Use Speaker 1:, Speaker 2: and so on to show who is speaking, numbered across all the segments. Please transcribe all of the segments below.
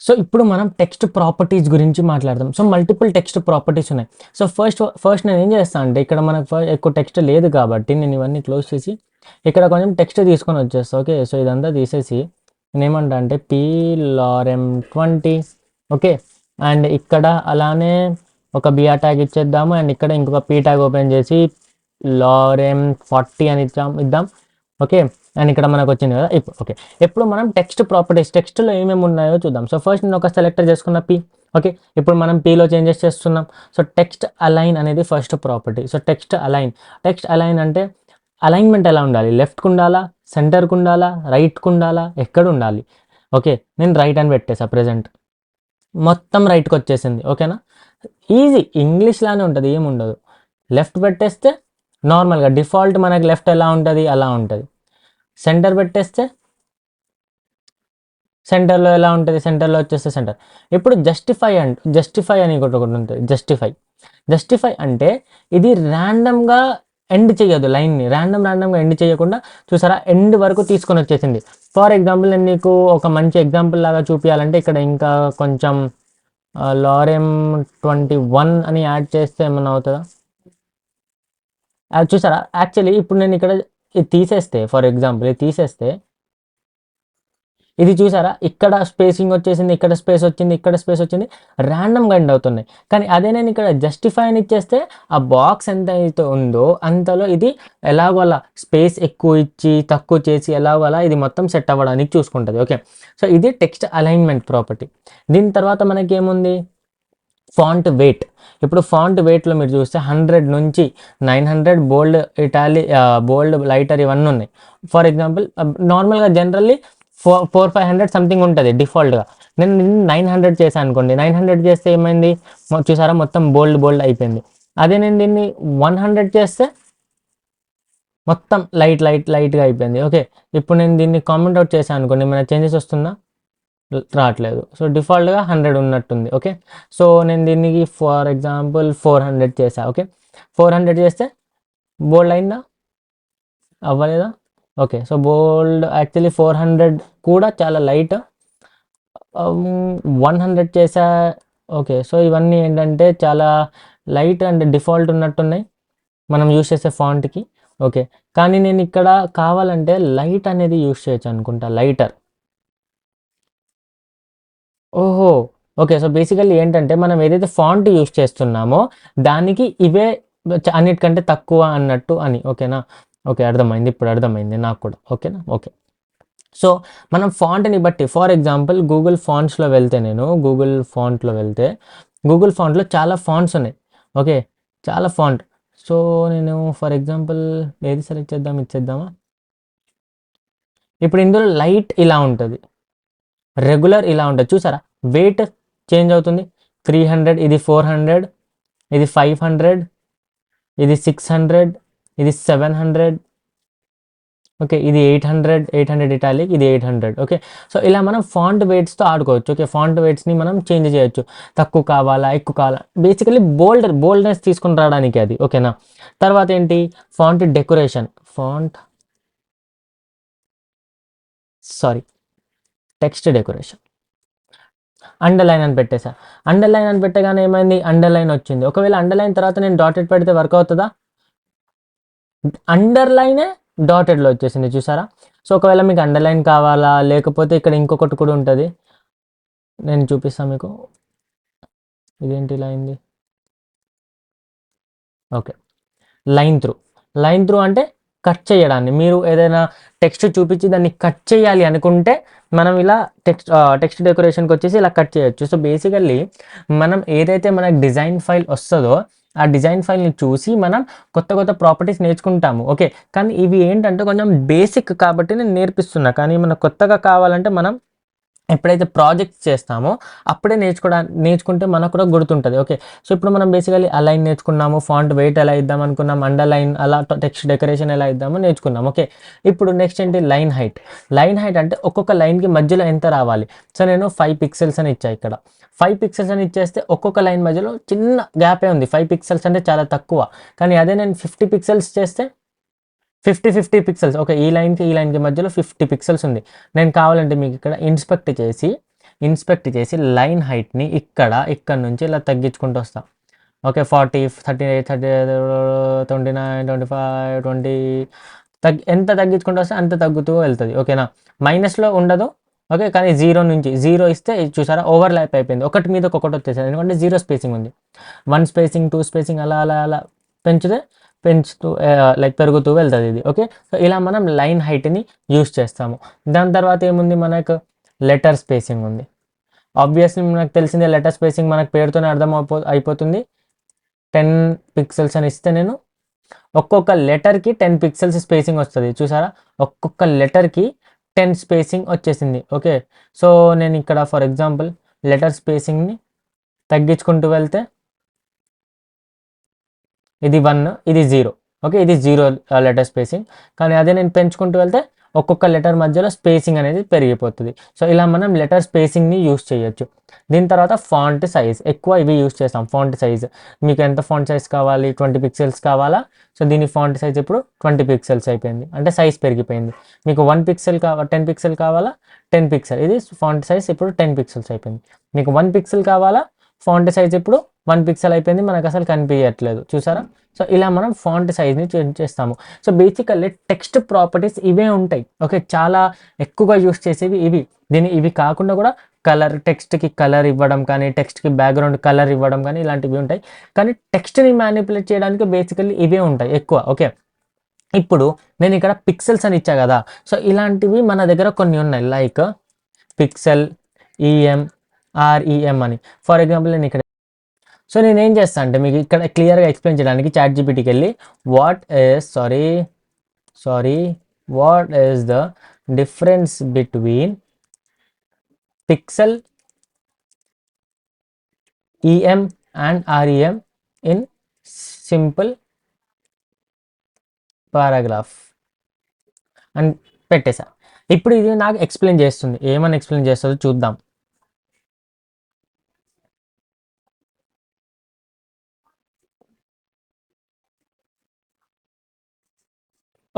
Speaker 1: So ఇప్పుడు మనం text properties గురించి మాట్లాడదాం. సో మల్టిపుల్ టెక్స్ట్ ప్రాపర్టీస్ ఉన్నాయి. సో ఫస్ట్ నేను ఏం చేస్తాను అంటే ఇక్కడ మనకు ఎక్కువ టెక్స్ట్ లేదు కాబట్టి నేను ఇవన్నీ క్లోజ్ చేసి ఇక్కడ కొంచెం టెక్స్ట్ తీసుకొని వచ్చేస్తా. ఓకే, సో ఇదంతా తీసేసి నేనేమంటా అంటే PLOREM20. ఓకే, అండ్ ఇక్కడ అలానే ఒక బిఆర్ ట్యాగ్ ఇచ్చేద్దాము. అండ్ ఇక్కడ ఇంకొక పీ ట్యాగ్ ఓపెన్ చేసి LOREM40 అని ఇద్దాం. ఓకే, అండ్ ఇక్కడ మనకు వచ్చింది కదా. ఓకే, ఎప్పుడు మనం టెక్స్ట్ ప్రాపర్టీస్ టెక్స్ట్లో ఏమేమి ఉన్నాయో చూద్దాం. సో ఫస్ట్ నేను ఒక సెలెక్టర్ చేసుకున్న పీ. ఓకే, ఇప్పుడు మనం పీలో చేంజెస్ చేస్తున్నాం. సో టెక్స్ట్ అలైన్ అనేది first property. So text align అంటే అలైన్మెంట్ ఎలా ఉండాలి? లెఫ్ట్కి ఉండాలా, సెంటర్కి ఉండాలా, రైట్కి ఉండాలా, ఎక్కడ ఉండాలి? ఓకే, నేను రైట్ అని పెట్టేసా. ప్రజెంట్ మొత్తం రైట్కి వచ్చేసింది. ఓకేనా, ఈజీ, ఇంగ్లీష్ లానే ఉంటుంది, ఏముండదు. లెఫ్ట్ పెట్టేస్తే నార్మల్గా డిఫాల్ట్ మనకి లెఫ్ట్ ఎలా ఉంటుంది అలా ఉంటుంది. సెంటర్ పెట్టేస్తే సెంటర్లో ఎలా ఉంటుంది, సెంటర్లో వచ్చేస్తే సెంటర్. ఇప్పుడు జస్టిఫై అని ఒకటి ఉంటుంది. జస్టిఫై అంటే ఇది ర్యాండమ్గా ఎండ్ చేయదు, లైన్ని ర్యాండమ్గా ఎండ్ చేయకుండా చూసారా ఎండ్ వరకు తీసుకొని వచ్చేసింది. ఫర్ ఎగ్జాంపుల్ నేను నీకు ఒక మంచి ఎగ్జాంపుల్ లాగా చూపించాలంటే ఇక్కడ ఇంకా కొంచెం LOREM21 అని యాడ్ చేస్తే ఏమన్నా అవుతుందా? అది చూసారా, యాక్చువల్లీ ఇప్పుడు నేను ఇక్కడ ఇది తీసేస్తే, ఫర్ ఎగ్జాంపుల్ ఇది తీసేస్తే ఇది చూసారా, ఇక్కడ స్పేసింగ్ వచ్చేసింది, ఇక్కడ స్పేస్ వచ్చింది, ఇక్కడ స్పేస్ వచ్చింది, ర్యాండమ్గా ఎండ్ అవుతున్నాయి. కానీ అదే నేను ఇక్కడ జస్టిఫై అని ఇచ్చేస్తే ఆ బాక్స్ ఎంత అయితే ఉందో అంతలో ఇది ఎలాగో అలా స్పేస్ ఎక్కువ ఇచ్చి తక్కువ చేసి ఎలాగో అలా ఇది మొత్తం సెట్ అవ్వడానికి చూసుకుంటుంది. ఓకే, సో ఇది టెక్స్ట్ అలైన్మెంట్ ప్రాపర్టీ. దీని తర్వాత మనకి ఏముంది? Font wait. ఇప్పుడు ఫాంట్ వెయిట్లో మీరు చూస్తే 100 నుంచి 900 బోల్డ్, ఇటాలిక్, బోల్డ్, లైటర్ ఇవన్నీ ఉన్నాయి. ఫర్ ఎగ్జాంపుల్ నార్మల్గా జనరల్లీ 400-500 సంథింగ్ ఉంటుంది డిఫాల్ట్గా. నేను 900 చేశాను అనుకోండి. 900 చేస్తే ఏమైంది? చూసారా మొత్తం బోల్డ్ అయిపోయింది. అదే నేను దీన్ని 100 చేస్తే మొత్తం లైట్గా అయిపోయింది. ఓకే, ఇప్పుడు నేను దీన్ని కామెంట్ అవుట్ చేశాను అనుకోండి, ఏమైనా చేంజెస్ వస్తుందా? రావట్లేదు. సో డిఫాల్ట్గా 100 ఉన్నట్టుంది. ఓకే, సో నేను దీనికి ఫర్ ఎగ్జాంపుల్ 400 చేసా. ఓకే, 400 చేస్తే బోల్డ్ అయిందా? అవ్వలేదా? ఓకే, సో బోల్డ్ యాక్చువల్లీ 400 కూడా చాలా లైట్. 100 చేసా. ఓకే, సో ఇవన్నీ ఏంటంటే చాలా లైట్ అండ్ డిఫాల్ట్ ఉన్నట్టున్నాయి మనం యూస్ చేసే ఫాంట్కి. ఓకే, కానీ నేను ఇక్కడ కావాలంటే లైట్ అనేది యూస్ చేయొచ్చు అనుకుంటా, లైటర్. ఓహో, ఓకే, సో బేసికల్లీ ఏంటంటే మనం ఏదైతే ఫాంట్ యూస్ చేస్తున్నామో దానికి ఇవే అన్నిటికంటే తక్కువ అన్నట్టు అని. ఓకేనా, ఓకే, అర్థమైంది, ఇప్పుడు అర్థమైంది నాకు కూడా. ఓకేనా, ఓకే. సో మనం ఫాంట్ని బట్టి, ఫర్ ఎగ్జాంపుల్ గూగుల్ ఫాంట్స్లో వెళ్తే, నేను గూగుల్ ఫాంట్లో చాలా ఫాంట్స్ ఉన్నాయి. ఓకే, చాలా ఫాంట్. సో నేను ఫర్ ఎగ్జాంపుల్ ఏది సెలెక్ట్ ఇచ్చేద్దామా? ఇప్పుడు ఇందులో లైట్ ఇలా ఉంటుంది, రెగ్యులర్ ఇలా ఉంటుంది. చూసారా వెయిట్ చేంజ్ అవుతుంది. 300, ఇది 400, ఇది 500, ఇది 600, ఇది 700. ఓకే, ఇది 800 ఇటాలిక్, ఇది 800. ఓకే, సో ఇలా మనం ఫాంట్ వెయిట్స్తో ఆడుకోవచ్చు. ఓకే, ఫాంట్ వెయిట్స్ని మనం చేంజ్ చేయొచ్చు, తక్కువ కావాలా ఎక్కువ కావాలా, బేసికలీ బోల్డ్నెస్ తీసుకుని రావడానికి అది. ఓకేనా, తర్వాత ఏంటి? Font decoration, text decoration. Underline అని పెట్టేసా. అండర్లైన్ అని పెట్టగానే ఏమైంది? అండర్లైన్ వచ్చింది. ఒకవేళ అండర్లైన్ తర్వాత నేను డాటెడ్ పెడితే వర్క్ అవుతుందా? అండర్లైనే డాటెడ్లో వచ్చేసింది, చూసారా. సో ఒకవేళ మీకు అండర్లైన్ కావాలా, లేకపోతే ఇక్కడ ఇంకొకటి కూడా ఉంటుంది, నేను చూపిస్తాను మీకు. ఇదేంటి ఇలా అయింది? ఓకే, లైన్ త్రూ అంటే కట్ చేయడాన్ని. మీరు ఏదైనా టెక్స్ట్ చూపించి దాన్ని కట్ చేయాలి అనుకుంటే మనం ఇలా టెక్స్ట్ డెకరేషన్కి వచ్చేసి ఇలా కట్ చేయొచ్చు. సో బేసికల్లీ మనం ఏదైతే మనకు డిజైన్ ఫైల్ వస్తుందో ఆ డిజైన్ ఫైల్ని చూసి మనం కొత్త ప్రాపర్టీస్ నేర్చుకుంటాము. ఓకే, కానీ ఇవి ఏంటంటే కొంచెం బేసిక్ కాబట్టి నేను నేర్పిస్తున్నా. కానీ మనకు కొత్తగా కావాలంటే మనం ఎప్పుడైతే ప్రాజెక్ట్స్ చేస్తామో అప్పుడే నేర్చుకుంటే మనకు కూడా గుర్తుంటుంది. ఓకే, సో ఇప్పుడు మనం బేసికలీ అలైన్ నేర్చుకున్నాము, ఫాంట్ వెయిట్ ఎలా ఇద్దాం అనుకున్నాం, అండర్లైన్, అలా టెక్స్ట్ డెకరేషన్ ఎలా ఇద్దామో నేర్చుకున్నాం. ఓకే, ఇప్పుడు నెక్స్ట్ ఏంటి? లైన్ హైట్ అంటే ఒక్కొక్క లైన్కి మధ్యలో ఎంత రావాలి. సో నేను 5 పిక్సెల్స్ అని ఇచ్చా. ఇక్కడ 5 పిక్సెల్స్ అని ఇచ్చేస్తే ఒక్కొక్క లైన్ మధ్యలో చిన్న గ్యాపే ఉంది. 5 పిక్సెల్స్ అంటే చాలా తక్కువ. కానీ అదే నేను 50 పిక్సెల్స్ చేస్తే 50 పిక్సెల్స్. ఓకే, ఈ లైన్కి మధ్యలో 50 పిక్సెల్స్ ఉంది. నేను కావాలంటే మీకు ఇక్కడ ఇన్స్పెక్ట్ చేసి ఇన్స్పెక్ట్ చేసి లైన్ హైట్ని ఇక్కడ నుంచి ఇలా తగ్గించుకుంటూ వస్తాం. ఓకే, 40, 38, 30, 29, 25, 20 ఎంత తగ్గించుకుంటూ వస్తే అంత తగ్గుతూ వెళ్తుంది. ఓకేనా, మైనస్లో ఉండదు. ఓకే, కానీ జీరో ఇస్తే చూసారా ఓవర్లాప్ అయిపోయింది, ఒకటి మీద ఒకటి వచ్చేసారి, ఎందుకంటే జీరో స్పేసింగ్ ఉంది. 1 స్పేసింగ్ 2 స్పేసింగ్ అలా అలా అలా పెంచుతూ లైక్ పెరుగుతూ వెళ్తుంది ఇది. ఓకే, సో ఇలా మనం లైన్ హైట్ని యూస్ చేస్తాము. దాని తర్వాత ఏముంది, మనకు లెటర్ స్పేసింగ్ ఉంది. ఆబ్వియస్లీ మనకు తెలిసిందే, లెటర్ స్పేసింగ్ మనకు పేరుతోనే అయిపోతుంది. 10 పిక్సెల్స్ అని ఇస్తే నేను ఒక్కొక్క లెటర్కి 10 పిక్సెల్స్ స్పేసింగ్ వస్తుంది. చూసారా, ఒక్కొక్క లెటర్కి 10 స్పేసింగ్ వచ్చేసింది. ఓకే, సో నేను ఇక్కడ ఫర్ ఎగ్జాంపుల్ లెటర్ స్పేసింగ్ని తగ్గించుకుంటూ వెళ్తే ఇది 1, ఇది 0. ఓకే, ఇది 0 లెటర్ స్పేసింగ్. కానీ అదే నేను పెంచుకుంటూ వెళ్తే ఒక్కొక్క లెటర్ మధ్యలో స్పేసింగ్ అనేది పెరిగిపోతుంది. సో ఇలా మనం లెటర్ స్పేసింగ్ని యూస్ చేయొచ్చు. దీని తర్వాత ఫాంట్ సైజ్, ఎక్కువ ఇవి యూస్ చేస్తాం. ఫాంట్ సైజ్, మీకు ఎంత ఫాంట్ సైజ్ కావాలి, 20 పిక్సెల్స్ కావాలా, సో దీని ఫాంట్ సైజ్ ఇప్పుడు 20 పిక్సెల్స్ అయిపోయింది, అంటే సైజ్ పెరిగిపోయింది. మీకు 1 పిక్సెల్ 10 పిక్సెల్ కావాలా, 10 పిక్సెల్, ఇది ఫాంట్ సైజ్ ఇప్పుడు 10 పిక్సెల్స్ అయిపోయింది. మీకు 1 పిక్సెల్ కావాలా, ఫాంట్ సైజ్ ఇప్పుడు 1 పిక్సెల్ అయిపోయింది, మనకు అసలు కనిపించట్లేదు. చూసారా, సో ఇలా మనం ఫాంట్ సైజ్ని చేంజ్ చేస్తాము. సో బేసికల్లీ టెక్స్ట్ ప్రాపర్టీస్ ఇవే ఉంటాయి. ఓకే, చాలా ఎక్కువగా యూస్ చేసేవి ఇవి కాకుండా కూడా కలర్, టెక్స్ట్కి కలర్ ఇవ్వడం కానీ, టెక్స్ట్కి బ్యాక్గ్రౌండ్ కలర్ ఇవ్వడం కానీ, ఇలాంటివి ఉంటాయి. కానీ టెక్స్ట్ని మ్యానిపులేట్ చేయడానికి బేసికల్లీ ఇవే ఉంటాయి ఎక్కువ. ఓకే, ఇప్పుడు నేను ఇక్కడ పిక్సెల్స్ అని ఇచ్చా కదా, సో ఇలాంటివి మన దగ్గర కొన్ని ఉన్నాయి, లైక్ పిక్సెల్, ఈఎం, ఆర్ఈఎం అని. ఫర్ ఎగ్జాంపుల్ నేను ఇక్కడ, సో నేను ఏం చేస్తాను అంటే మీకు ఇక్కడ క్లియర్గా ఎక్స్ప్లెయిన్ చేయడానికి చాట్ జీపీటీకి వెళ్ళి what is the difference between pixel, EM and REM in simple paragraph అని పెట్టేసా. ఇప్పుడు ఇది నాకు ఎక్స్ప్లెయిన్ చేస్తుంది, ఏమని ఎక్స్ప్లెయిన్ చేస్తుందో చూద్దాం.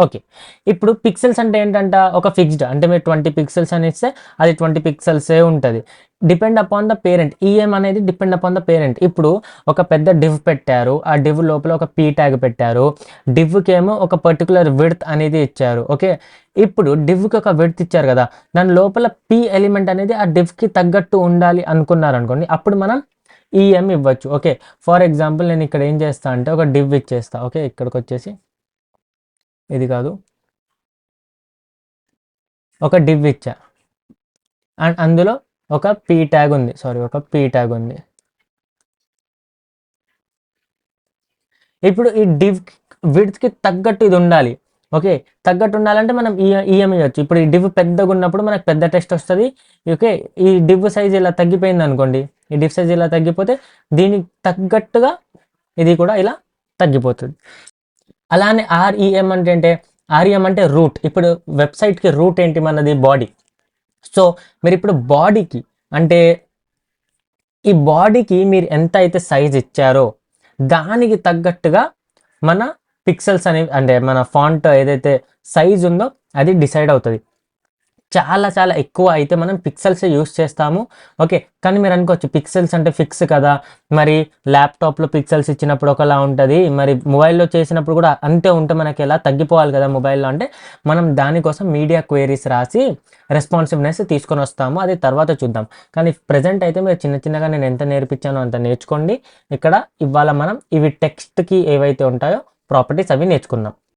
Speaker 1: ఓకే, ఇప్పుడు పిక్సెల్స్ అంటే ఏంటంట, ఒక ఫిక్స్డ్, అంటే మీరు 20 పిక్సెల్స్ అని ఇస్తే అది 20 పిక్సెల్సే ఉంటుంది. Depend upon the parent, EM అనేది డిపెండ్ అపాన్ ద పేరెంట్. ఇప్పుడు ఒక పెద్ద డివ్ పెట్టారు, ఆ డివ్ లోపల ఒక పీ ట్యాగ్ పెట్టారు, డివ్కి ఏమో ఒక పర్టికులర్ విడ్త్ అనేది ఇచ్చారు. ఓకే, ఇప్పుడు డివ్కి ఒక విడ్త్ ఇచ్చారు కదా, దాని లోపల పీ ఎలిమెంట్ అనేది ఆ డివ్కి తగ్గట్టు ఉండాలి అనుకున్నారు అనుకోండి, అప్పుడు మనం ఈఎం ఇవ్వచ్చు. ఓకే, ఫర్ ఎగ్జాంపుల్ నేను ఇక్కడ ఏం చేస్తా అంటే ఒక డివ్ ఇచ్చేస్తా. ఓకే, ఇక్కడికి వచ్చేసి ఇది కాదు, ఒక డివ్ ఇచ్చా అండ్ అందులో ఒక పీ ట్యాగ్ ఉంది. ఇప్పుడు ఈ డివ్ విడ్త్కి తగ్గట్టు ఇది ఉండాలి. ఓకే, తగ్గట్టు ఉండాలంటే మనం ఈఎం ఇవ్వచ్చు. ఇప్పుడు ఈ డివ్ పెద్దగా ఉన్నప్పుడు మనకు పెద్ద టెక్స్ట్ వస్తుంది. ఓకే, ఈ డివ్ సైజ్ ఇలా తగ్గిపోయింది అనుకోండి, ఈ డివ్ సైజ్ ఇలా తగ్గిపోతే దీనికి తగ్గట్టుగా ఇది కూడా ఇలా తగ్గిపోతుంది. అలానే ఆర్ఈఎం అంటే ఆర్ఈఎం అంటే రూట్. ఇప్పుడు వెబ్సైట్కి రూట్ ఏంటి, మనది బాడీ. సో మీరు ఇప్పుడు బాడీకి అంటే ఈ బాడీకి మీరు ఎంత అయితే సైజ్ ఇచ్చారో దానికి తగ్గట్టుగా మన పిక్సెల్స్ అనేవి, అంటే మన ఫాంట్ ఏదైతే సైజ్ ఉందో అది డిసైడ్ అవుతుంది. చాలా చాలా ఎక్కువ అయితే మనం పిక్సెల్సే యూస్ చేస్తాము. ఓకే, కానీ మీరు అనుకోవచ్చు పిక్సెల్స్ అంటే ఫిక్స్ కదా, మరి ల్యాప్టాప్లో పిక్సెల్స్ ఇచ్చినప్పుడు ఒకలా ఉంటుంది, మరి మొబైల్లో చేసినప్పుడు కూడా అంతే ఉంటే మనకి ఎలా తగ్గిపోవాలి కదా మొబైల్లో అంటే, మనం దానికోసం మీడియా క్వైరీస్ రాసి రెస్పాన్సివ్నెస్ తీసుకొని వస్తాము, అది తర్వాత చూద్దాం. కానీ ప్రజెంట్ అయితే మీరు చిన్నగా నేను ఎంత నేర్పించానో అంత నేర్చుకోండి. ఇక్కడ ఇవాళ మనం ఇవి టెక్స్ట్కి ఏవైతే ఉంటాయో ప్రాపర్టీస్ అవి నేర్చుకుందాం.